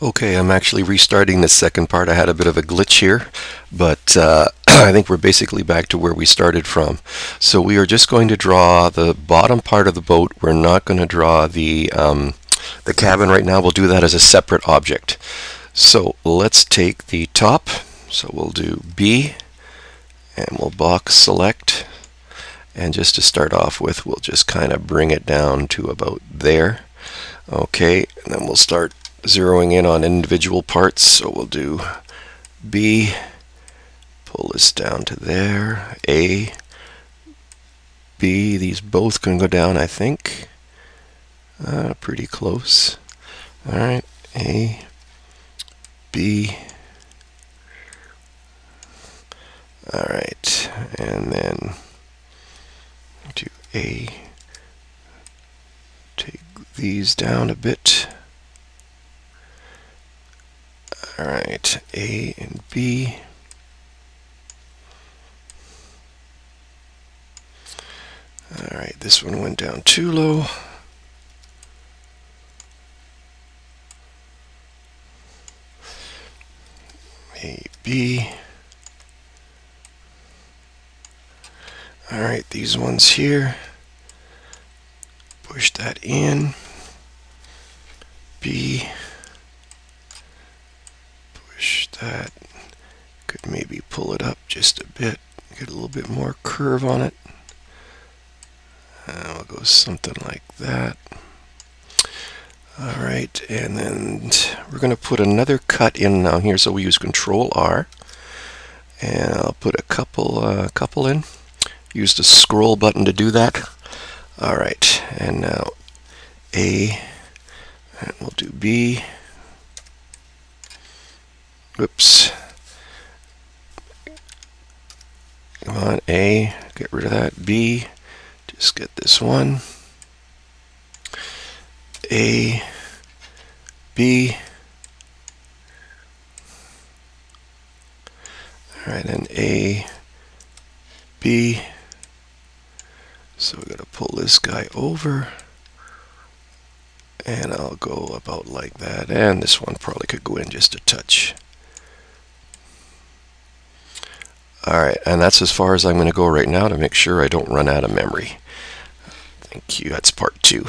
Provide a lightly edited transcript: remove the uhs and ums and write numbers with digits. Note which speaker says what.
Speaker 1: Okay, I'm actually restarting the second part. I had a bit of a glitch here, but I think we're basically back to where we started from. So we are just going to draw the bottom part of the boat. We're not going to draw the cabin right now. We'll do that as a separate object. So let's take the top. So we'll do B, and we'll box select. And just to start off with, we'll just kind of bring it down to about there. Okay, and then we'll start zeroing in on individual parts. So we'll do B, pull this down to there, A, B, these both can go down, I think. Pretty close. Alright, A, B, alright, and then do A, take these down a bit. Alright, A and B. Alright, this one went down too low. A, B. Alright, these ones here. Push that in. B. Push that. Could maybe pull it up just a bit. Get a little bit more curve on it. We'll go something like that. Alright, and then we're going to put another cut in now here, so we use Control R. And I'll put a couple in. Use the scroll button to do that. Alright, and now A, and we'll do B. Whoops. Come on, A, get rid of that. B, just get this one. A, B. Alright, and A, B. So we're going to pull this guy over. And I'll go about like that. And this one probably could go in just a touch. Alright, and that's as far as I'm going to go right now to make sure I don't run out of memory. Thank you. That's part 2.